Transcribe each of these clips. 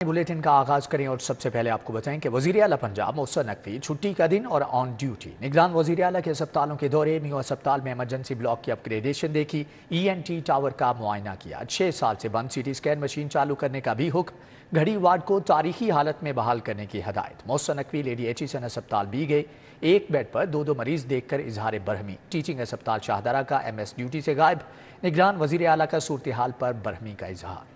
Bulletin का आगाज करें और सबसे पहले आपको बताएं कि वजीर आला पंजाब मोहसिन नकवी छुट्टी का दिन और ऑन ड्यूटी। निगरान वजीर आला के अस्पतालों के दौरे मियो अस्पताल में इमरजेंसी ब्लॉक की अपग्रेडेशन देखी, ENT टावर का मुआयना किया, 6 साल से बंद CT स्कैन मशीन चालू करने का भी हुक्म, घड़ी वार्ड को तारीखी हालत में बहाल करने की हदायत। मोहसिन नकवी लेडी एचिसन अस्पताल भी गए, एक बेड पर दो मरीज देखकर इजहार बरहमी। टीचिंग अस्पताल शाहदरा का MS ड्यूटी से गायब, निगरान वजीर आला का सूरत हाल पर बरहमी का इजहार।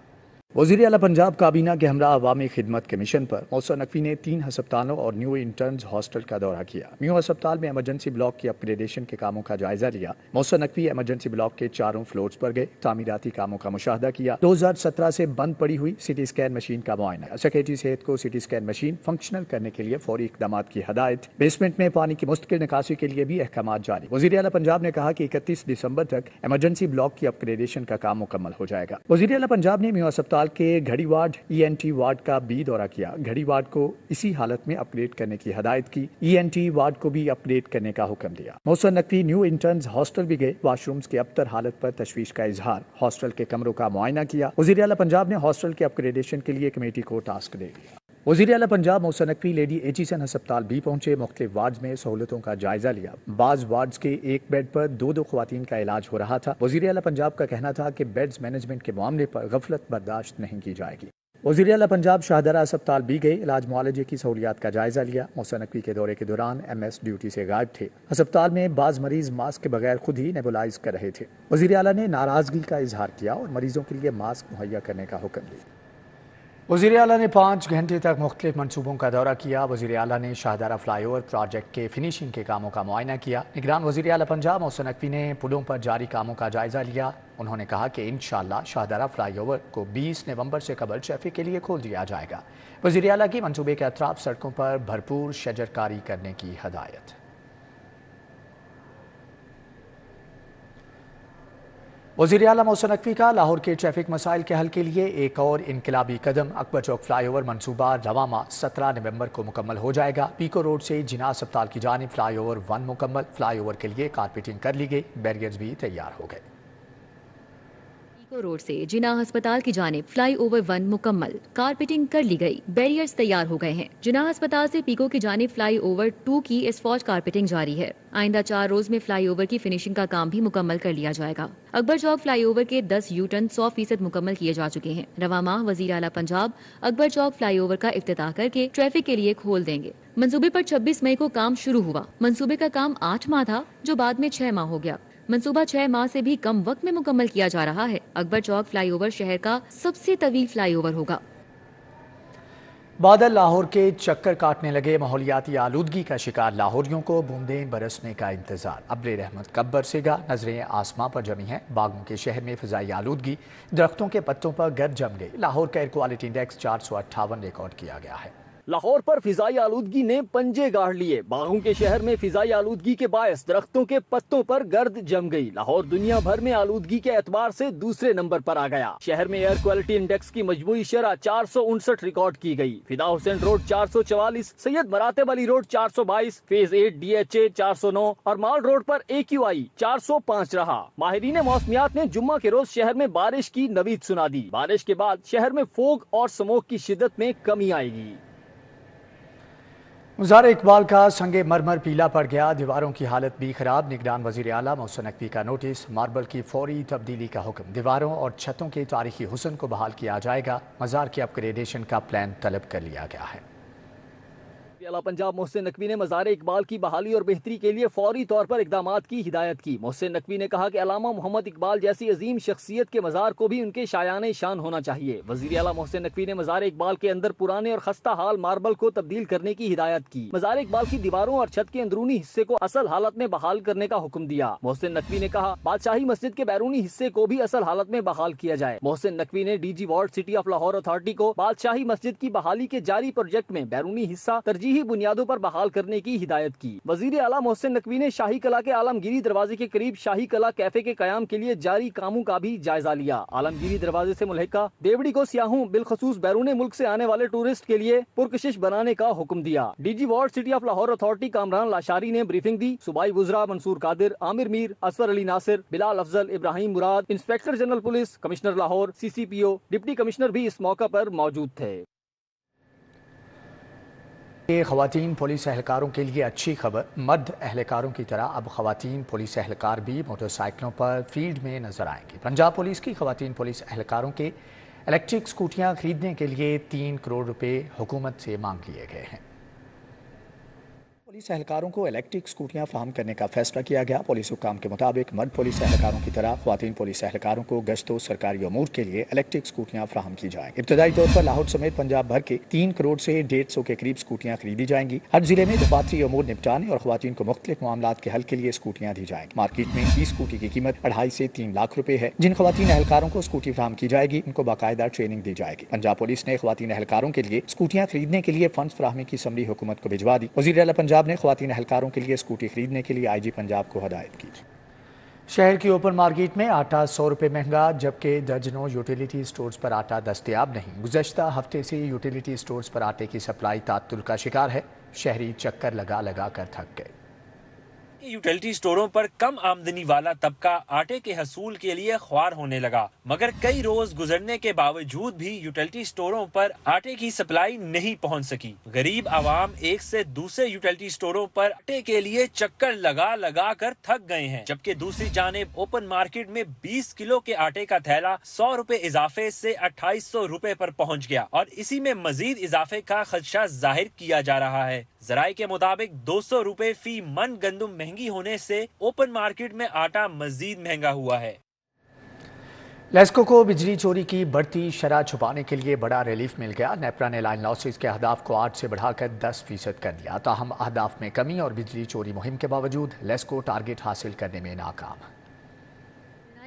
वज़ीर आला पंजाब काबीना के हमरा अवामी खिदमत के मिशन पर मोहसिन नकवी ने 3 अस्पतालों और न्यू इंटर्न्स हॉस्टल का दौरा किया। न्यू अस्पताल में इमरजेंसी ब्लॉक की अपग्रेडेशन के कामों का जायजा लिया। मोहसिन नकवी इमरजेंसी ब्लॉक के 4 फ्लोर्स पर गए, तामीराती कामों का मुशाहदा किया। 2017 से बंद पड़ी हुई CT स्कैन मशीन का मुआयना। सेक्रेटरी सेहत को CT स्कैन मशीन फंक्शनल करने के लिए फौरी इकदाम की हदायत। बेसमेंट में पानी की मुस्तकिल निकासी के लिए भी अहकाम जारी। वज़ीर आला पंजाब ने कहा कि 31 दिसंबर तक इमरजेंसी ब्लॉक की अपग्रेडेशन का काम मुकम्मल हो जाएगा। वज़ीर आला पंजाब ने न्यू अस्पताल के घड़ी ENT वार्ड का भी दौरा किया। घड़ी वार्ड को इसी हालत में अपग्रेड करने की हदायत की। ENT वार्ड को भी अपग्रेड करने का हुक्म दिया। Mohsin Naqvi new interns hostel भी गए, वॉशरूम्स की अबतर हालत पर तशवीश का इजहार। हॉस्टल के कमरों का मुआयना किया। वज़ीर आला पंजाब ने हॉस्टल के अपग्रेडेशन के लिए कमेटी को टास्क दे दिया। वज़ीर आला पंजाब मोहसिन नकवी लेडी एचिसन अस्पताल भी पहुंचे, मुख्तलिफ वार्ड्स में सहूलतों का जायजा लिया। बाज वार्ड्स के एक बेड पर दो खवातीन का इलाज हो रहा था। वज़ीर आला पंजाब का कहना था कि बेड्स मैनेजमेंट के मामले पर गफलत बर्दाश्त नहीं की जाएगी। वज़ीर आला पंजाब शाहदरा अस्पताल भी गए, इलाज मुआलजे की सहूलियात का जायजा लिया। मोहसिन नकवी के दौरे के दौरान MS ड्यूटी से गायब थे। अस्पताल में बाज मरीज मास्क के बगैर खुद ही नेबुलाइज कर रहे थे। वज़ीर आला ने नाराजगी का इजहार किया और मरीजों के लिए मास्क मुहैया करने का हुक्म दिया। वज़ीर आला ने 5 घंटे तक मुख्तलिफ मनसूबों का दौरा किया। वज़ीर आला ने शाहदरा फ्लाईओवर प्रोजेक्ट के फिनिशिंग के कामों का मुआयना किया। निगरान वज़ीर आला पंजाब मोहसिन नकवी ने पुलों पर जारी कामों का जायजा लिया। उन्होंने कहा कि इंशाअल्लाह शाहदरा फ्लाईओवर को 20 नवंबर से कबल ट्रैफिक के लिए खोल दिया जाएगा। वज़ीर आला की मनसूबे के अतराफ सड़कों पर भरपूर शजरकारी करने की हदायत। वज़ीर आला मोहसिन नकवी का लाहौर के ट्रैफिक मसाइल के हल के लिए एक और इनकलाबी कदम, अकबर चौक फ्लाईओवर मनसूबा रवा माह 17 नवंबर को मुकम्मल हो जाएगा। पीको रोड से जिना अस्पताल की जानिब फ्लाईओवर 1 मुकम्मल। फ्लाईओवर के लिए कारपेटिंग कर ली गई, बैरियर्स भी तैयार हो गए। पीको रोड से जिना अस्पताल की जानिब फ्लाईओवर 1 मुकम्मल, कारपेटिंग कर ली गई, बैरियर्स तैयार हो गए हैं। जिना अस्पताल से पीको की जानिब फ्लाईओवर 2 की एस्फॉल्ट कारपेटिंग जारी है। आइंदा 4 रोज में फ्लाईओवर की फिनिशिंग का काम भी मुकम्मल कर लिया जाएगा। अकबर चौक फ्लाईओवर के 10 U-टर्न 100% मुकम्मल किए जा चुके हैं। रवा माह वज़ीर आला पंजाब अकबर चौक फ्लाईओवर का इफ्तिताह करके ट्रैफिक के लिए खोल देंगे। मंसूबे पर 26 मई को काम शुरू हुआ। मंसूबे का काम 8 माह था, जो बाद में 6 माह हो गया। मंसूबा 6 माह से भी कम वक्त में मुकम्मल किया जा रहा है। अकबर चौक फ्लाईओवर शहर का सबसे तवील फ्लाईओवर होगा। बादल लाहौर के चक्कर काटने लगे, माहौलियाती आलूदगी का शिकार लाहौरियों को बूंदें बरसने का इंतजार। अब्रे रहमत कब बरसेगा, नजरें आसमां पर जमी हैं। बागों के शहर में फिजाई आलूदगी, दरख्तों के पत्तों पर गर्द जम गई। लाहौर का एयर क्वालिटी इंडेक्स 458 रिकॉर्ड किया गया है। लाहौर पर फिजाई आलूदगी ने पंजे गाड़ लिए। बागों के शहर में फिजाई आलूदगी के बायस दरख्तों के पत्तों पर गर्द जम गई। लाहौर दुनिया भर में आलूदगी के एतबार से दूसरे नंबर पर आ गया। शहर में एयर क्वालिटी इंडेक्स की मजमूई शरह 459 रिकॉर्ड की गई। Fida Hussain road 444, Syed Marateb Ali road 422, phase 8 DHA 409 और माल रोड पर AQI 405 रहा। माहिरीन मौसमियात ने जुम्मा के रोज शहर में बारिश की नवीद सुना दी। बारिश के बाद शहर में फोग और स्मोक की शिद्दत में कमी आएगी। मुज़ार इकबाल का संगे मरमर पीला पड़ गया, दीवारों की हालत भी खराब। निगरान वज़ीर आला मोहसिन नकवी का नोटिस, मार्बल की फौरी तब्दीली का हुक्म। दीवारों और छतों के तारीखी हुस्न को बहाल किया जाएगा। मज़ार की अपग्रेडेशन का प्लान तलब कर लिया गया है। आला पंजाब मोहसिन नकवी ने मज़ार इकबाल की बहाली और बेहतरी के लिए फौरी तौर पर इकदामात की हिदायत की। मोहसिन नकवी ने कहा कि अलामा मोहम्मद इकबाल जैसी अजीम शख्सियत के मज़ार को भी उनके शायाने शान होना चाहिए। वज़ीर आला मोहसिन नकवी ने मज़ार इकबाल के अंदर पुराने और खस्ता हाल मार्बल को तब्दील करने की हिदायत की। मज़ार इकबाल की दीवारों और छत के अंदरूनी हिस्से को असल हालत में बहाल करने का हुक्म दिया। मोहसिन नकवी ने कहा बादशाही मस्जिद के बैरूनी हिस्से को भी असल हालत में बहाल किया जाए। मोहसिन नकवी ने DG walled city of Lahore authority को बादशाही मस्जिद की बहाली के जारी प्रोजेक्ट में बैरूनी हिस्सा तरजीही बुनियादों पर बहाल करने की हिदायत की। वजीर आला मोहसिन नकवी ने शाही कला के आलमगीरी दरवाजे के करीब शाही कला कैफे के कयाम के लिए जारी कामों का भी जायजा लिया। आलमगीरी दरवाजे से मुल्हिका देवड़ी को सियाहों बिलखसूस बैरून मुल्क से आने वाले टूरिस्ट के लिए पुरकशिश बनाने का हुक्म दिया। DG walled city of Lahore authority Kamran Lashari ने ब्रीफिंग दी। सूबाई वुज़रा Mansoor Qadir, Amir Mir, Asfar Ali Nasir, Bilal Afzal, Ibrahim Murad, inspector general police, commissioner Lahore, CCPO, deputy commissioner भी इस मौका पर मौजूद थे। خواتین پولیس اہلکاروں کے لیے اچھی خبر، مرد اہلکاروں کی طرح اب خواتین پولیس اہلکار بھی موٹر سائیکلوں پر فیلڈ میں نظر آئیں گی۔ پنجاب پولیس کی خواتین پولیس اہلکاروں کے الیکٹرک اسکوٹیاں خریدنے کے لیے 3 کروڑ روپے حکومت سے مانگ لیے گئے ہیں۔ پولیس اہلکاروں کو الیکٹرک اسکوٹیاں فراہم کرنے کا فیصلہ کیا گیا۔ پولیس حکام کے مطابق مرد پولیس اہلکاروں کی طرح خواتین پولیس اہلکاروں کو گشت و سرکاری امور کے لیے الیکٹرک اسکوٹیاں فراہم کی جائیں گی۔ ابتدائی طور پر لاہور سمیت پنجاب بھر کے 3 کروڑ سے 150 کے قریب اسکوٹیاں خریدی جائیں گی۔ ہر ضلع میں دفاتری امور نپٹانے اور خواتین کو مختلف معاملات کے حل کے لیے اسکوٹیاں دی جائیں گی۔ مارکیٹ میں ای اسکوٹی کی قیمت 2.5 سے 3 لاکھ روپے ہے۔ جن خواتین اہلکاروں کو اسکوٹی فراہم کی جائے گی ان کو باقاعدہ ٹریننگ دی جائے گی۔ پنجاب پولیس نے خواتین اہلکاروں کے لیے اسکوٹیاں خریدنے کے لیے فنڈز فراہمی کی سمری حکومت کو بھجوا دی۔ وزیر اعلیٰ پنجاب نے خواتین اہلکاروں کے لیے اسکوٹی خریدنے کے لیے IG پنجاب کو ہدایت کی۔ شہر کی اوپن مارکیٹ میں آٹا 100 روپے مہنگا، جبکہ درجنوں یوٹیلیٹی سٹورز پر آٹا دستیاب نہیں۔ گزشتہ ہفتے سے یوٹیلیٹی سٹورز پر آٹے کی سپلائی تعطل کا شکار ہے۔ شہری چکر لگا لگا کر تھک گئے۔ یوٹیلیٹی سٹوروں پر کم آمدنی والا طبقہ آٹے کے حصول کے لیے خوار ہونے لگا، مگر کئی روز گزرنے کے باوجود بھی یوٹیلیٹی سٹوروں پر آٹے کی سپلائی نہیں پہنچ سکی۔ غریب عوام ایک سے دوسرے یوٹیلیٹی سٹوروں پر آٹے کے لیے چکر لگا لگا کر تھک گئے ہیں، جبکہ دوسری جانب اوپن مارکیٹ میں 20 کلو کے آٹے کا تھیلا 100 روپے اضافے سے 2800 روپے پر پہنچ گیا، اور اسی میں مزید اضافے کا خدشہ ظاہر کیا جا رہا ہے۔ ذرائع کے مطابق 200 روپے فی من گندم مہنگی ہونے سے اوپن مارکیٹ میں آٹا مزید مہنگا ہوا ہے۔ لیسکو کو بجلی چوری کی بڑھتی شرح چھپانے کے لیے بڑا ریلیف مل گیا۔ نیپرا نے لائن لاسز کے اہداف کو 8 سے بڑھا کر 10% کر دیا۔ تاہم اہداف میں کمی اور بجلی چوری مہم کے باوجود لیسکو ٹارگٹ حاصل کرنے میں ناکام۔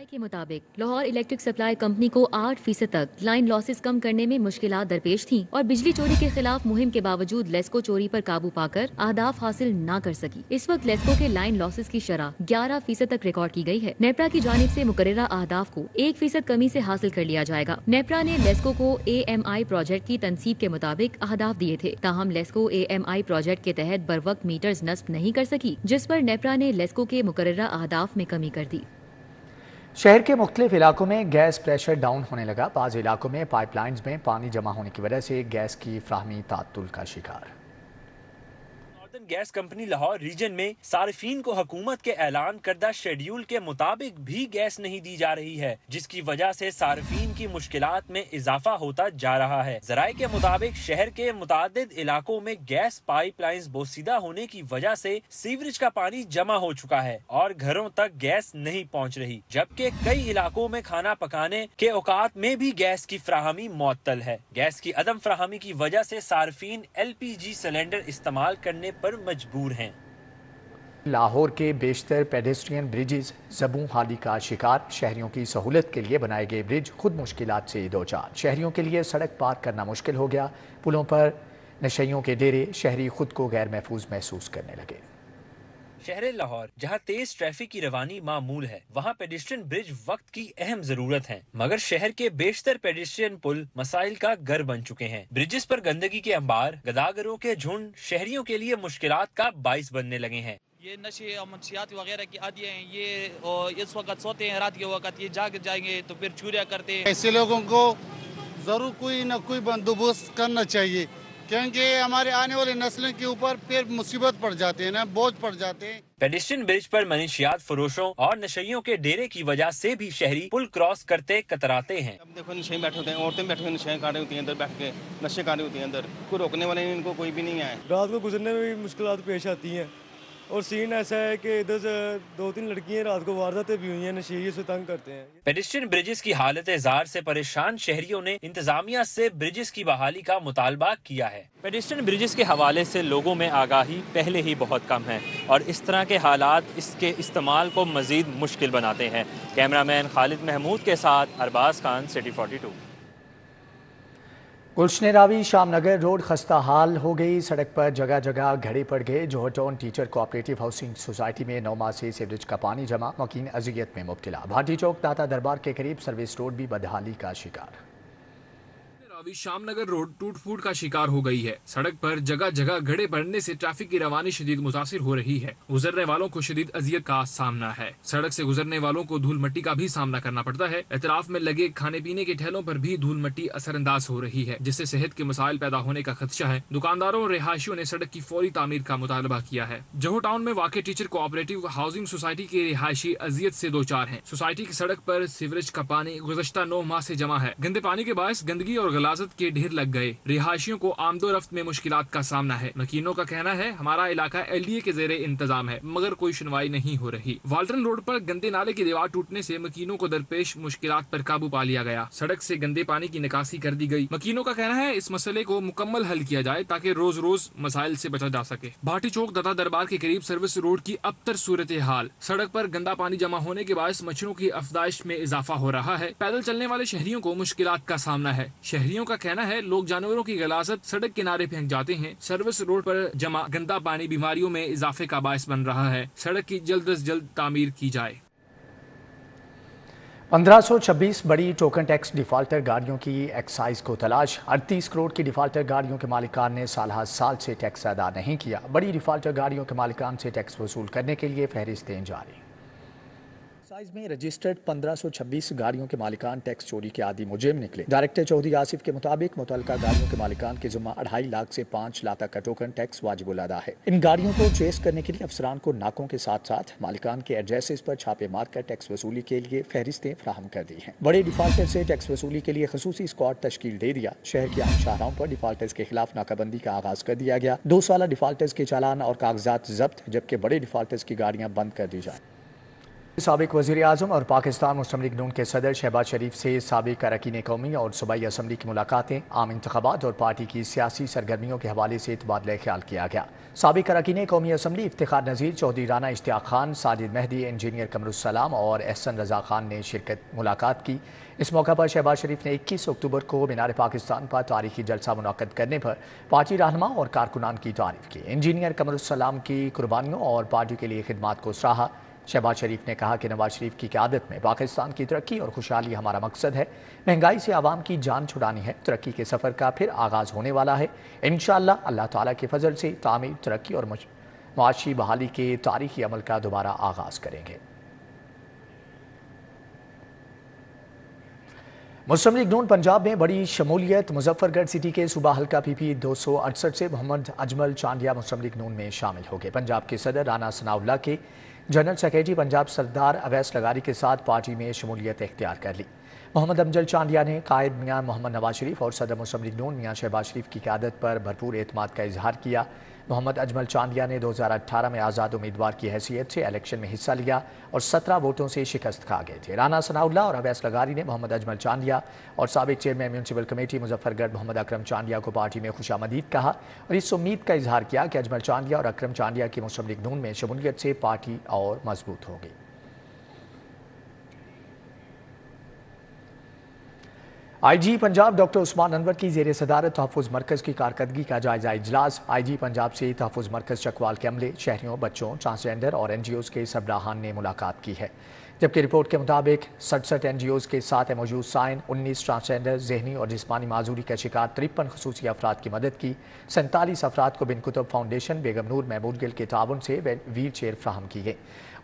کے مطابق لاہور الیکٹرک سپلائی کمپنی کو 8% تک لائن لاسز کم کرنے میں مشکلات درپیش تھیں، اور بجلی چوری کے خلاف مہم کے باوجود لیسکو چوری پر قابو پا کر اہداف حاصل نہ کر سکی۔ اس وقت لیسکو کے لائن لاسز کی شرح 11% تک ریکارڈ کی گئی ہے۔ نیپرا کی جانب سے مقررہ اہداف کو 1% کمی سے حاصل کر لیا جائے گا۔ نیپرا نے لیسکو کو AMI پروجیکٹ کی تنصیب کے مطابق اہداف دیے تھے، تاہم لیسکو AMI پروجیکٹ کے تحت بروقت میٹرز نصب نہیں کر سکی، جس پر نیپرا نے لیسکو کے مقررہ اہداف میں کمی کر دی۔ شہر کے مختلف علاقوں میں گیس پریشر ڈاؤن ہونے لگا۔ بعض علاقوں میں پائپ لائنز میں پانی جمع ہونے کی وجہ سے گیس کی فراہمی تعطل کا شکار۔ گیس کمپنی لاہور ریجن میں صارفین کو حکومت کے اعلان کردہ شیڈیول کے مطابق بھی گیس نہیں دی جا رہی ہے، جس کی وجہ سے صارفین کی مشکلات میں اضافہ ہوتا جا رہا ہے۔ ذرائع کے مطابق شہر کے متعدد علاقوں میں گیس پائپ لائنز بوسیدہ ہونے کی وجہ سے سیوریج کا پانی جمع ہو چکا ہے اور گھروں تک گیس نہیں پہنچ رہی، جبکہ کئی علاقوں میں کھانا پکانے کے اوقات میں بھی گیس کی فراہمی معطل ہے۔ گیس کی عدم فراہمی کی وجہ سے صارفین LPG سلنڈر استعمال کرنے پر مجبور ہیں۔ لاہور کے بیشتر پیڈسٹرین بریجز زبوں حالی کا شکار۔ شہریوں کی سہولت کے لیے بنائے گئے برج خود مشکلات سے دوچار۔ شہریوں کے لیے سڑک پار کرنا مشکل ہو گیا۔ پلوں پر نشیوں کے ڈیرے، شہری خود کو غیر محفوظ محسوس کرنے لگے۔ شہر لاہور جہاں تیز ٹریفک کی روانی معمول ہے، وہاں پیڈسٹرین برج وقت کی اہم ضرورت ہے، مگر شہر کے بیشتر پیڈسٹرین پل مسائل کا گھر بن چکے ہیں۔ برجز پر گندگی کے انبار، گداگروں کے جھنڈ شہریوں کے لیے مشکلات کا باعث بننے لگے ہیں۔ یہ نشے اور منشیات وغیرہ کی عادی ہیں، یہ اس وقت سوتے ہیں، رات کے وقت یہ جاگ جائیں گے تو پھر چوریاں کرتے ہیں۔ ایسے لوگوں کو ضرور کوئی نہ کوئی بندوبست کرنا چاہیے، کیونکہ ہمارے آنے والی نسلوں کے اوپر پھر مصیبت پڑ جاتے ہیں نا، بوجھ پڑ جاتے ہیں۔ پیڈسٹرین برج پر منشیات فروشوں اور نشیوں کے ڈیرے کی وجہ سے بھی شہری پل کراس کرتے کتراتے ہیں۔ اب دیکھو نشے بیٹھے ہوتے ہیں، عورتیں بیٹھے ہوئے نشے کھا رہی ہوتی ہیں، اندر بیٹھ کے نشے کھا رہی ہوتی ہیں، اندر کوئی روکنے والے ان کو کوئی بھی نہیں آئے۔ رات کو گزرنے میں بھی مشکلات پیش آتی ہیں، اور سین ایسا ہے کہ ادھر سے 2-3 لڑکیاں رات کو وارداتیں بھی ہوئی ہیں، نشے سے تنگ کرتے ہیں۔ پیڈسٹرین برجز کی حالت زار سے پریشان شہریوں نے انتظامیہ سے برجز کی بحالی کا مطالبہ کیا ہے۔ پیڈسٹرین برجز کے حوالے سے لوگوں میں آگاہی پہلے ہی بہت کم ہے، اور اس طرح کے حالات اس کے استعمال کو مزید مشکل بناتے ہیں۔ کیمرہ مین خالد محمود کے ساتھ ارباز خان، سٹی 42۔ گلشن راوی شام نگر روڈ خستہ حال ہو گئی۔ سڑک پر جگہ جگہ گھڑے پڑ گئے۔ Johar town teacher cooperative housing society میں 9 ماہ سے سیوریج کا پانی جمع، مکین اذیت میں مبتلا۔ بھاٹی چوک داتا دربار کے قریب سروس روڈ بھی بدحالی کا شکار۔ हावी शामनगर रोड टूट फूट का शिकार हो गई है। सड़क पर जगह जगह गड्ढे पड़ने से ट्रैफिक की रवानी शदीद मुतासिर हो रही है। गुजरने वालों को शदीद अजियत का सामना है। सड़क से गुजरने वालों को धूल मट्टी का भी सामना करना पड़ता है। इतराफ में लगे खाने पीने के ठेलों पर भी धूल मट्टी असरअंदाज हो रही है, जिससे सेहत के मसाइल पैदा होने का खदशा है। दुकानदारों और रिहायशियों ने सड़क की फौरी तामीर का मुतालबा किया है। जोहर टाउन में वाक़ टीचर कोऑपरेटिव हाउसिंग सोसाइटी के रिहायशी अजियत से दो चार हैं। सोसाइटी की सड़क पर सीवरेज का पानी गुज़श्ता 9 माह से जमा है। गंदे पानी के बायस गंदगी और गलाजत के ढेर लग गए। रिहायशियों को आमदोरफ्त में मुश्किलात का सामना है। मकीनों का कहना है हमारा इलाका LDA के ज़ेरे इंतजाम है, मगर कोई सुनवाई नहीं हो रही। वाल्टन रोड पर गंदे नाले की दीवार टूटने से मकीनों को दरपेश मुश्किलात पर काबू पा लिया गया। सड़क से गंदे पानी की निकासी कर दी गई। मकीनों का कहना है इस मसले को मुकम्मल हल किया जाए ताकि रोज रोज मसाइल से बचा जा सके। भाटी चौक दत्ता दरबार के करीब सर्विस रोड की अबतर सूरत हाल। सड़क पर गंदा पानी जमा होने के बायस मच्छरों की अफदाइश में इजाफा हो रहा है। पैदल चलने वाले शहरियों को मुश्किलात का सामना है। शहरियों का कहना है लोग जानवरों की गलाजत सड़क किनारे फेंक जाते हैं। सर्विस रोड पर जमा गंदा पानी बीमारियों में इजाफे का बायस बन रहा है। सड़क की जल्द से जल्द तामीर की जाए। 1526 बड़ी टोकन टैक्स डिफाल्टर गाड़ियों की एक्साइज को तलाश। 38 करोड़ की डिफाल्टर गाड़ियों के मालिकान ने साल से टैक्स अदा नहीं किया। बड़ी डिफाल्टर गाड़ियों के मालिकान से टैक्स वसूल करने के लिए फहरिस्तें जारी। एक्साइज में रजिस्टर्ड 1526 गाड़ियों के मालिकान टैक्स चोरी के आदी मुजरिम निकले। डायरेक्टर चौधरी आसिफ के मुताबिक मुतल्लिका गाड़ियों के मालिकान के जुम्मा 2.5 लाख से 5 लाख तक का टोकन टैक्स वाजिबुल अदा है। इन गाड़ियों को ट्रेस करने के लिए अफसरान को नाकों के साथ साथ मालिकान के एड्रेसेस पर छापे मारकर टैक्स वसूली के लिए फहरिस्तें फराहम कर दी हैं। बड़े डिफाल्टर से टैक्स वसूली के लिए खसूसी स्क्वाड तश्कील दे दिया। शहर के अहम शाहराहों पर डिफाल्टर्स के खिलाफ नाकाबंदी का आगाज कर दिया गया। 2 साल डिफाल्टर्स के चालान और कागजात जब्त, जबकि बड़े डिफाल्टर्स की गाड़ियां बंद कर दी जाए। साबिक वज़ीर आज़म और पाकिस्तान मुस्लिम लीग नून के सदर शहबाज शरीफ से साबिक अरकान कौमी और सूबाई असम्बली की मुलाकातें, आम इंतखाबात और पार्टी की सियासी सरगर्मियों के हवाले से तबादला ख्याल किया गया। साबिक अरकान कौमी असम्बली इफ्तिखार नज़ीर, चौधरी राना इश्तियाक खान, साजिद मेहदी, इंजीनियर कमरुस्सलाम और एहसन रजा खान ने मुलाकात की। इस मौका पर शहबाज शरीफ ने 21 अक्टूबर को मीनार पाकिस्तान पर तारीखी जलसा मुनक्कद करने पर पार्टी रहनुमा और कारकुनान की तारीफ की। इंजीनियर कमरुस्सलाम की कुर्बानियों और पार्टी के लिए खिदमात को सराहा। शहबाज शरीफ ने कहा कि नवाज शरीफ की क़यादत में पाकिस्तान की तरक्की और खुशहाली हमारा मकसद है। महंगाई से आवाम की जान छुड़ानी है। तरक्की के सफ़र का फिर आगाज़ होने वाला है। इंशाअल्लाह अल्लाह ताला के फजल से तामीर, तरक्की और मुआशी बहाली के तारीखी अमल का दोबारा आगाज़ करेंगे। मुस्लिम लीग नून पंजाब में बड़ी शमूलियत। मुजफ्फरगढ़ सिटी के सूबा हल्का PP 268 से मोहम्मद अजमल चांदिया मुस्लिम लीग नून में शामिल हो गए। पंजाब के सदर राना सनाउल्लाह के जनरल सेक्रेटरी पंजाब सरदार अवैस लगारी के साथ पार्टी में शमूलियत इख्तियार कर ली। मोहम्मद अजमल चांदिया ने कायद मियां मोहम्मद नवाज शरीफ और सदर मुस्लिम लीग नून मियां शहबाज शरीफ की क़यादत पर भरपूर एतमाद का इजहार किया। मोहम्मद अजमल चांदिया ने 2018 में आज़ाद उम्मीदवार की हैसियत से इलेक्शन में हिस्सा लिया और 17 वोटों से शिकस्त खा गए थे। राना सनाउल्लाह और अवैस लगारी ने मोहम्मद अजमल चांदिया और साबिक chairman municipal committee Muzaffargarh Mohammad Akram Chandia को पार्टी में खुशामदीद कहा और इस उम्मीद का इजहार किया कि अजमल चांदिया और अकरम चांदिया की मुस्लिम लीग नून में शमूलियत से पार्टी और मजबूत होगी। IG पंजाब डॉक्टर उस्मान अनवर की ज़ेर सदारत तहफ़्फ़ुज़ मरकज़ की कारकर्दगी का जायज़ा इजलास। IG पंजाब से तहफ़्फ़ुज़ मरकज़ चकवाल के अमले, शहरियों, बच्चों, ट्रांसजेंडर और NGOs के सरबराहान ने मुलाकात की है। जबकि रिपोर्ट के मुताबिक 67 NGOs के साथ मौजूद साइन, 19 ट्रांसजेंडर, जहनी और जिस्मानी माजूरी का शिकार 53 खसूसी अफराद की मदद की। 47 अफराद को बिन कुतुब फाउंडेशन बेगम नूर महमूद गिल के ताउन से व्हील चेयर फ्राहम की गई।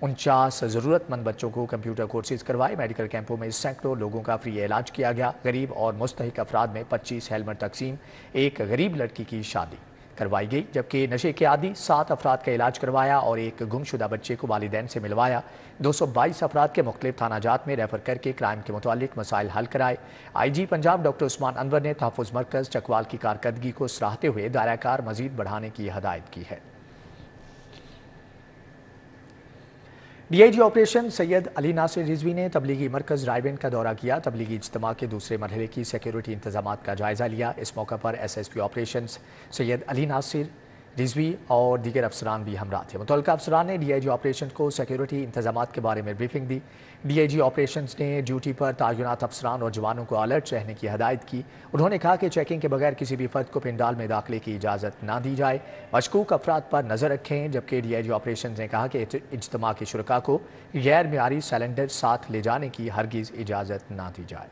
49 ज़रूरतमंद बच्चों को कंप्यूटर कोर्सेज करवाए। मेडिकल कैंपों में सैकड़ों लोगों का फ्री इलाज किया गया। गरीब और मुस्तहिक अफराद में 25 हेलमेट तकसीम, एक गरीब लड़की की शादी करवाई गई। जबकि नशे के आदी 7 अफराद का इलाज करवाया और एक गुमशुदा बच्चे को वालिदैन से मिलवाया। 222 अफराद के मुख्तलिफ थानाजात में रेफर करके क्राइम के मुतालिक मसाइल हल कराए। IG पंजाब डॉक्टर उस्मान अनवर ने तहफ़्फ़ुज़ मरकज़ चकवाल की कारकर्दगी को सराहते हुए दायराकार मज़ीद बढ़ाने की हदायत की है। DIG ऑपरेशन सैयद अली नासिर रिजवी ने तबलीगी मरकज़ रायबेंड का दौरा किया। तबलीगी इज्तिमा के दूसरे मरहले की सिक्योरिटी इंतजामात का जायज़ा लिया। इस मौका पर SSP ऑपरेशन सैयद अली नासिर रिजवी और दीगर अफसरान भी हमरा थे। मुतल्लिका अफसरान ने DIG ऑपरेशन को सिक्योरिटी इंतजामात के बारे में ब्रीफिंग दी। DIG ऑपरेशन ने ड्यूटी पर तैनात अफसरान और जवानों को अलर्ट रहने की हदायत की। उन्होंने कहा कि चेकिंग के बगैर किसी भी फर्द को पिंडाल में दाखिले की इजाज़त ना दी जाए। मशकूक अफराद पर नज़र रखें। जबकि DIG ऑपरेशन ने कहा कि इज्तिमा के शुरका को गैर मियारी सिलेंडर साथ ले जाने की हरगिज़ इजाज़त ना दी जाए।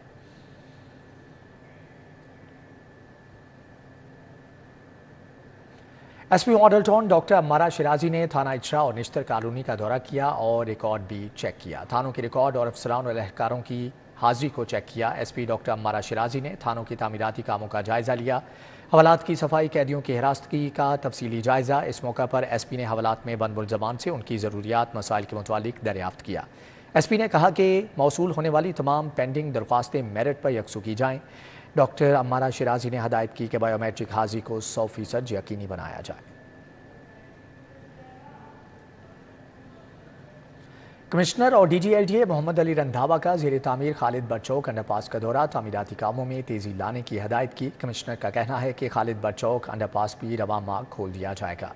SP model town doctor Ammara Shirazi ने थाना इचरा और निश्तर कॉलोनी का दौरा किया और रिकॉर्ड भी चेक किया। थानों के रिकॉर्ड और अफसरान और एहलकारों की हाजिरी को चेक किया। एसपी डॉक्टर अम्मारा शिराजी ने थानों की तामीराती कामों का जायजा लिया। हवालात की सफाई, कैदियों की हिरासती का तफसीली जायजा। इस मौका पर एसपी ने हवालात में बनबुल जबान से उनकी ज़रूरियात मसाइल के मुतालिक दरियाफ्त किया। एसपी ने कहा कि मौसूल होने वाली तमाम पेंडिंग दरख्वास्तें मेरिट पर यकसू की जाएँ। डॉक्टर अम्मारा शिराजी ने हदायत की कि बायोमेट्रिक हाजिरी को 100% यकीनी बनाया जाए। कमिश्नर और DG-LTA मोहम्मद अली रंधावा का ज़ेर तामीर खालिद बरचौक अंडरपास का दौरा, तामीराती कामों में तेज़ी लाने की हदायत की। कमिश्नर का कहना है कि खालिद बरचौक अंडरपास भी रवां माह खोल दिया जाएगा।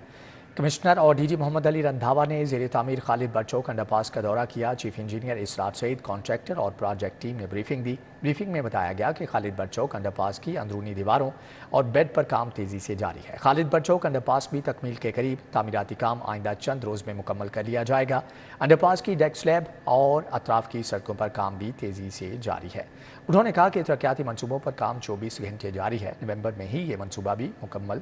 कमिश्नर और DG मोहम्मद अली रंधावा ने ज़ेर तामीर खालिद बरचौक अंडरपास का दौरा किया। चीफ इंजीनियर इसरार सईद, कॉन्ट्रैक्टर और प्रोजेक्ट टीम ने ब्रीफिंग दी। ब्रीफिंग में बताया गया कि खालिद बरचौक अंडरपास की अंदरूनी दीवारों और बेड पर काम तेज़ी से जारी है। खालिद बरचौक अंडरपास भी तकमील के करीब, तामीराती काम आइंदा चंद रोज़ में मुकम्मल कर लिया जाएगा। अंडरपास की डेक स्लैब और अतराफ की सड़कों पर काम भी तेज़ी से जारी है। उन्होंने कहा कि तरक्याती मनसूबों पर काम 24 घंटे जारी है। नवंबर में ही ये मनसूबा भी मुकम्मल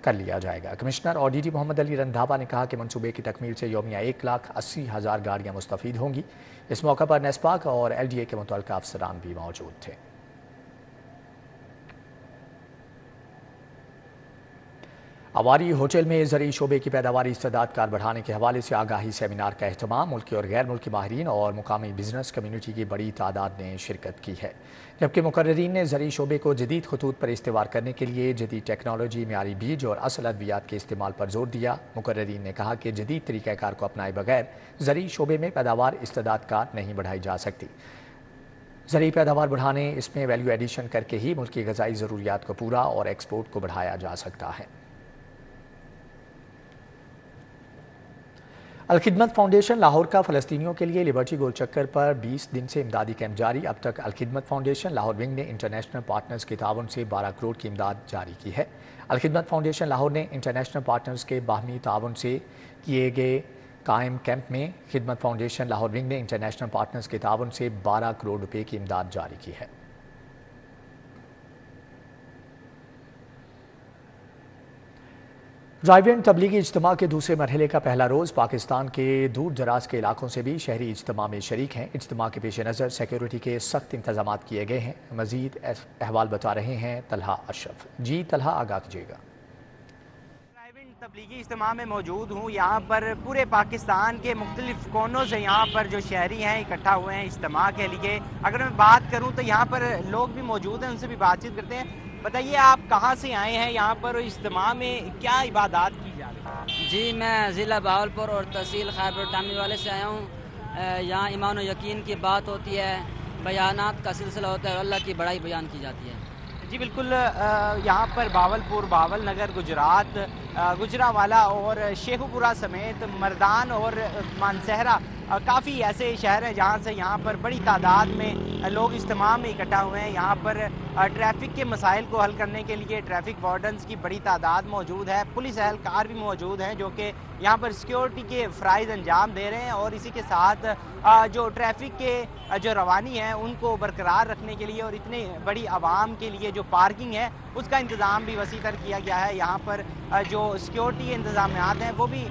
कर लिया जाएगा। कमिश्नर और DG मोहम्मद अली रंधावा ने कहा कि मनसूबे की तकमील से यौमिया 1,80,000 गाड़ियाँ मुस्तफ़ीद होंगी। इस मौका पर नेस्पाक और LDA के मुतल्लिक़ अफसरान भी मौजूद थे। अवारी होटल में ज़रई शोबे की पैदावारी इस्तेदाद कार बढ़ाने के हवाले से आगाही सेमिनार का अहतमाम। मुल्की और गैर मुल्की माहिरीन और मुकामी बिजनेस कम्यूनिटी की बड़ी तादाद ने शिरकत की है, जबकि मुकर्रीरीन ने ज़रई शोबे को जदीद खतूत पर इस्तेमाल करने के लिए जदीद टेक्नोलॉजी, मेयारी बीज और असल अद्वियात के इस्तेमाल पर जोर दिया। मुकर्रीरीन ने कहा कि जदीद तरीक़ाकार को अपनाए बगैर ज़रई शोबे में पैदावार इस्तेदाद कार नहीं बढ़ाई जा सकती। ज़रई पैदावार बढ़ाने, इसमें वैल्यू एडिशन करके ही मुल्क की ग़ज़ाई ज़रूरियात को पूरा और एक्सपोर्ट को बढ़ाया जा सकता है। अलखिदमत फाउंडेशन लाहौर का फ़लस्तीनियों के लिए लिबर्टी गोल चक्कर पर 20 दिन से इमदादी कैंप जारी। अब तक अलखिदमत फाउंडेशन लाहौर विंग ने इंटरनेशनल पार्टनर्स के ताउन से 12 करोड़ की इमदाद जारी की है। अलखिदमत फाउंडेशन लाहौर ने इंटरनेशनल पार्टनर्स के बाहमी ताउन से किए गए कायम कैंप में खिदमत फाउंडेशन लाहौर विंग ने इंटरनेशनल पार्टनर्स के ताउन से 12 करोड़ रुपये की इमदाद जारी की है। ड्राइव इन तबलीगी इज्तिमा के दूसरे मरहले का पहला रोज़ पाकिस्तान के दूर दराज के इलाकों से भी शहरी इज्तिमा में शरीक हैं। इज्तिमा के पेश नज़र सिक्योरिटी के सख्त इंतजाम किए गए हैं। मज़ीद अहवाल बता रहे हैं तलहा अशरफ। जी तलहा, आगाह कीजिएगा। तबलीगी इज्तिमा में मौजूद हूँ। यहाँ पर पूरे पाकिस्तान के मुख्तलिफ कोनों से यहाँ पर जो शहरी हैं इकट्ठा हुए हैं इज्तिमा के लिए। अगर मैं बात करूँ तो यहाँ पर लोग भी मौजूद हैं, उनसे भी बातचीत करते हैं। बताइए, आप कहाँ से आए हैं? यहाँ पर इज्तिमा में क्या इबादत की जा रही है? जी, मैं ज़िला बहावलपुर और तहसील खैबर टामी वाले से आया हूँ। यहाँ ईमान और यकीन की बात होती है, बयानात का सिलसिला होता है, अल्लाह की बड़ाई बयान की जाती है। जी बिल्कुल, यहाँ पर बावलपुर, बावल नगर, गुजरात, गुजरावाला और शेखुपुरा समेत मर्दान और मानसहरा काफ़ी ऐसे शहर हैं जहाँ से यहाँ पर बड़ी तादाद में लोग इज्तिमा में इकट्ठा हुए हैं। यहाँ पर ट्रैफिक के मसाइल को हल करने के लिए ट्रैफिक वार्डन्स की बड़ी तादाद मौजूद है। पुलिस एहलकार भी मौजूद हैं जो कि यहाँ पर सिक्योरिटी के फ़राइज़ अंजाम दे रहे हैं और इसी के साथ जो ट्रैफिक के जो रवानी है उनको बरकरार रखने के लिए और इतनी बड़ी आवाम के लिए जो पार्किंग है उसका इंतज़ाम भी वसीतर किया गया है। यहाँ पर जो सिक्योरिटी के इंतज़ामात हैं वो भी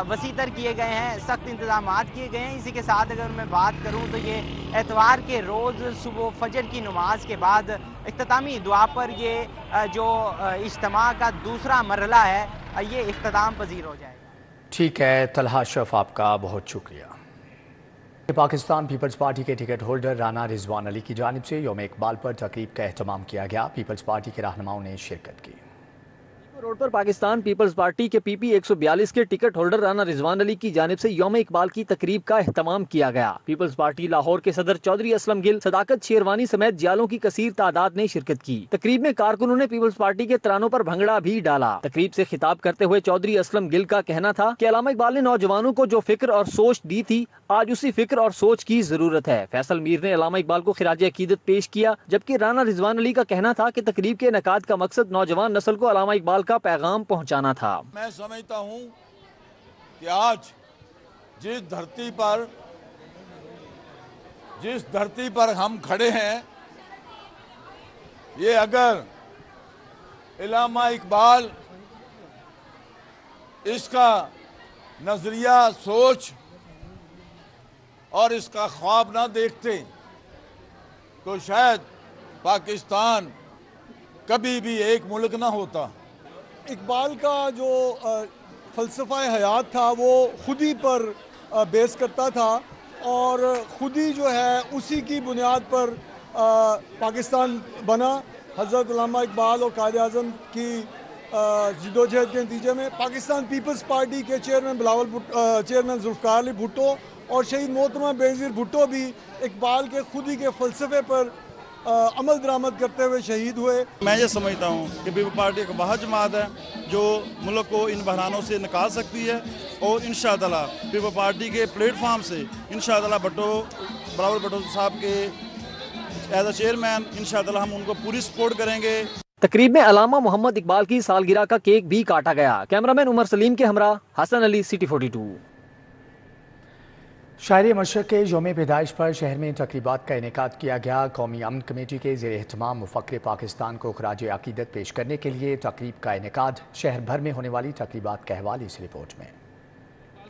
वसीतर किए गए हैं, सख्त इंतज़ामात किए गए हैं। इसी के साथ अगर मैं बात करूँ तो ये एतवार के रोज़ सुबह फजर की नमाज के बाद इख्तितामी दुआ पर ये जो इज्तिमा का दूसरा मरहला है ये इख्तिताम पजीर हो जाएगा। ठीक है तलहा अशरफ, आपका बहुत शुक्रिया। पाकिस्तान पीपल्स पार्टी के टिकट होल्डर राना रिजवान अली की जानिब से यौम इकबाल पर तकरीब का एहतमाम किया गया। पीपल्स पार्टी के रहनुमाओं ने शिरकत की। रोड पर पाकिस्तान पीपल्स पार्टी के PP 142 के टिकट होल्डर राना रिजवान अली की जानिब से यौम इकबाल की तकरीब का एहतमाम किया गया। पीपल्स पार्टी लाहौर के सदर चौधरी असलम गिल, सदाकत शेरवानी समेत जियालों की कसीर तादाद ने शिरकत की। तकरीब में कारकुनों ने पीपल्स पार्टी के तरानों पर भंगड़ा भी डाला। तकरीब से खिताब करते हुए चौधरी असलम गिल का कहना था कि अल्लामा इकबाल ने नौजवानों को जो फिक्र और सोच दी थी, आज उसी फिक्र और सोच की जरूरत है। फैसल मीर ने अल्लामा इकबाल को खिराज अकीदत पेश किया, जबकि राना रिजवान अली का कहना था कि तकरीब के इनेकाद का मकसद नौजवान नस्ल को अल्लामा इकबाल का पैगाम पहुंचाना था। मैं समझता हूं कि आज जिस धरती पर हम खड़े हैं, ये अगर अल्लामा इकबाल اس کا نظریہ سوچ اور اس کا خواب نہ دیکھتے تو شاید پاکستان کبھی بھی ایک ملک نہ ہوتا۔ اقبال کا جو فلسفہ حیات تھا وہ خود ہی پر بیس کرتا تھا اور خود ہی جو ہے اسی کی بنیاد پر پاکستان بنا۔ حضرت علامہ اقبال اور قائد اعظم کی جدوجہد کے نتیجے میں پاکستان پیپلز پارٹی کے چیئرمین ذوالفقار علی بھٹو اور شہید محترمہ بینظیر بھٹو بھی اقبال کے خود ہی کے فلسفے پر عمل درآمد کرتے ہوئے شہید ہوئے۔ میں یہ سمجھتا ہوں کہ پیپلز پارٹی ایک واحد جماعت ہے جو ملک کو ان بحرانوں سے نکال سکتی ہے، اور انشاءاللہ پیپلز پارٹی کے پلیٹ فارم سے انشاءاللہ بلاول بھٹو صاحب کے ایز اے چیئرمین انشاءاللہ ہم ان کو پوری سپورٹ کریں گے۔ تقریب میں علامہ محمد اقبال کی سالگرہ کا کیک بھی کاٹا گیا۔ کیمرامین عمر سلیم کے ہمراہ حسن علی، سٹی 42۔ شاعر مشرق کے یوم پیدائش پر شہر میں تقریبات کا انعقاد کیا گیا۔ قومی امن کمیٹی کے زیر اہتمام مفکر پاکستان کو خراج عقیدت پیش کرنے کے لیے تقریب کا انعقاد۔ شہر بھر میں ہونے والی تقریبات کا حوالہ اس رپورٹ میں۔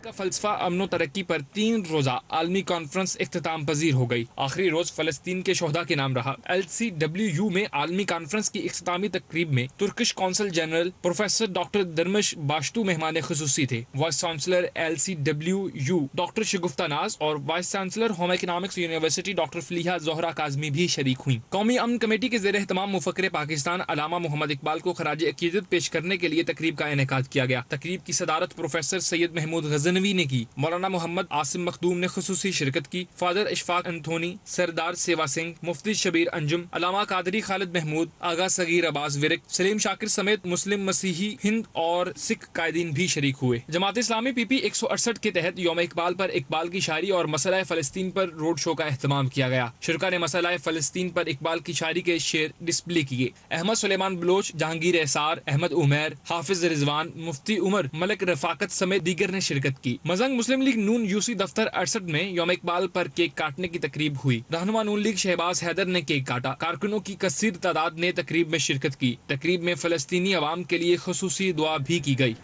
کا فلسفہ امن و ترقی پر 3 روزہ عالمی کانفرنس اختتام پذیر ہو گئی۔ آخری روز فلسطین کے شہداء کے نام رہا۔ LCWU میں عالمی کانفرنس کی اختتامی تقریب میں Turkish council general professor doctor Durmus Bastu مہمان خصوصی تھے۔ Vice chancellor LCWU doctor Shagufta Naz اور vice chancellor home economics university doctor Faliha Zahra Kazmi بھی شریک ہوئیں۔ قومی امن کمیٹی کے زیر اہتمام مفکر پاکستان علامہ محمد اقبال کو خراج عقیدت پیش کرنے کے لیے تقریب کا انعقاد کیا گیا۔ تقریب کی صدارت پروفیسر سید محمود غزنوی نے کی۔ مولانا محمد عاصم مخدوم نے خصوصی شرکت کی۔ فادر اشفاق انتھونی، سردار سیوا سنگھ، مفتی شبیر انجم، علامہ قادری خالد محمود، آغا صغیر عباس ورک، سلیم شاکر سمیت مسلم مسیحی ہند اور سکھ قائدین بھی شریک ہوئے۔ جماعت اسلامی PP 168 کے تحت یوم اقبال پر اقبال کی شاعری اور مسئلہ فلسطین پر روڈ شو کا اہتمام کیا گیا۔ شرکا نے مسئلہ فلسطین پر اقبال کی شاعری کے شعر ڈسپلے کیے۔ احمد سلیمان بلوچ، جہانگیر احسار، احمد عمیر، حافظ رضوان، مفتی عمر، ملک رفاقت سمیت دیگر نے شرکت کی۔ مزنگ مسلم لیگ نون UC دفتر 68 میں یوم اقبال پر کیک کاٹنے کی تقریب ہوئی۔ رہنما نون لیگ شہباز حیدر نے کیک کاٹا۔ کارکنوں کی کثیر تعداد نے تقریب میں شرکت کی۔ تقریب میں فلسطینی عوام کے لیے خصوصی دعا بھی کی گئی۔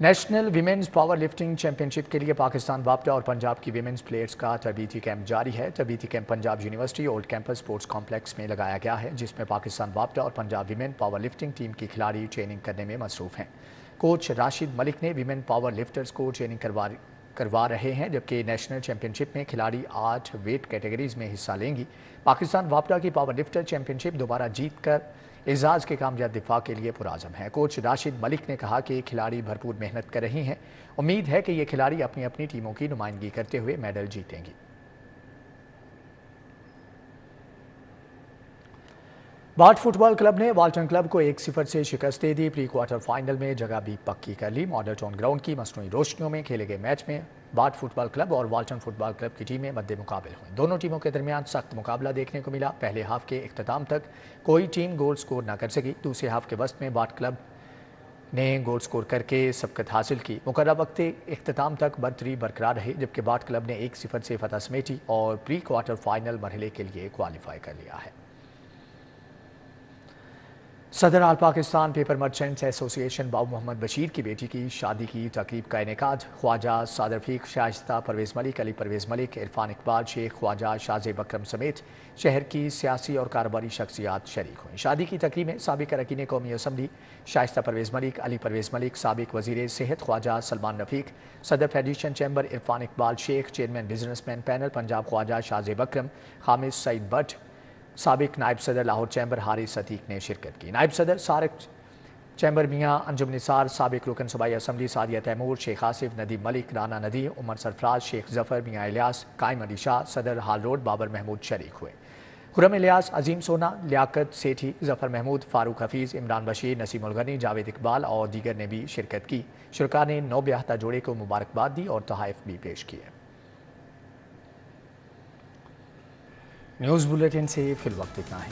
National women's power lifting championship کے لیے پاکستان وابڈا اور پنجاب کی ویمنز پلیئرز کا تربیتی کیمپ جاری ہے۔ تربیتی camp Punjab university old campus sports complex میں لگایا گیا ہے، جس میں پاکستان وابڈا اور Punjab women powerlifting team کی کھلاڑی ٹریننگ کرنے میں مصروف ہیں۔ کوچ راشد ملک نے ویمن پاور لفٹرز کو ٹریننگ کروا رہے ہیں، جبکہ نیشنل چیمپئن شپ میں کھلاڑی 8 ویٹ کیٹیگریز میں حصہ لیں گی۔ پاکستان وابڈا کی پاور لفٹر چیمپئن شپ دوبارہ جیت کر اعزاز کے کامیاب دفاع کے لیے پرعزم ہے۔ کوچ راشد ملک نے کہا کہ کھلاڑی بھرپور محنت کر رہی ہیں۔ امید ہے کہ یہ کھلاڑی اپنی اپنی ٹیموں کی نمائندگی کرتے ہوئے میڈل جیتیں گی۔ باٹ فٹ بال کلب نے والٹن کلب کو 1-0 سے شکست دے دی۔ پری کوارٹر فائنل میں جگہ بھی پکی کر لی۔ ماڈل ٹاؤن گراؤنڈ کی مصنوعی روشنیوں میں کھیلے گئے میچ میں باٹ فٹ بال کلب اور والٹن فٹ بال کلب کی ٹیمیں مد مقابل ہوئیں۔ دونوں ٹیموں کے درمیان سخت مقابلہ دیکھنے کو ملا۔ پہلے ہاف کے اختتام تک کوئی ٹیم گول سکور نہ کر سکی۔ دوسرے ہاف کے وسط میں باٹ کلب نے گول سکور کر کے سبقت حاصل کی۔ مقررہ وقت اختتام تک برتری برقرار رہی، جبکہ باٹ کلب نے 1-0 سے فتح سمیٹی اور پری کوارٹر فائنل مرحلے کے لیے کوالیفائی کر لیا ہے۔ صدر آل پاکستان پیپر مرچنٹس ایسوسی ایشن بابو محمد بشیر کی بیٹی کی شادی کی تقریب کا انعقاد۔ خواجہ سعد رفیق، شائستہ پرویز ملک، علی پرویز ملک، عرفان اقبال، شیخ خواجہ شاہ بکرم سمیت شہر کی سیاسی اور کاروباری شخصیات شریک ہوئیں۔ شادی کی تقریب میں سابق اراکین قومی اسمبلی شائستہ پرویز ملک، علی پرویز ملک، سابق وزیر صحت خواجہ سلمان رفیق، صدر federation chamber Irfan Iqbal Sheikh, chairman business man panel Punjab Khawaja Shah Bikram, Khamis Saeed Butt, سابق نائب صدر لاہور چیمبر حارث صدیق نے شرکت کی۔ نائب صدر سارق چیمبر میاں انجم نثار، سابق رکن صوبائی اسمبلی سعدیہ تیمور، شیخ آصف، ندیم ملک، رانا ندیم، عمر سرفراز، شیخ ظفر، میاں الیاس، قائم علی شاہ، صدر ہال روڈ بابر محمود شریک ہوئے۔ خرم الیاس، عظیم سونا، لیاقت سیٹھی، ظفر محمود، فاروق حفیظ، عمران بشیر، نسیم الغنی، جاوید اقبال اور دیگر نے بھی شرکت کی۔ شرکاء نے نو بیاہتہ جوڑے کو مبارکباد دی اور تحائف بھی پیش کیے۔ نیوز بلیٹن سے فی الوقت اتنا ہے۔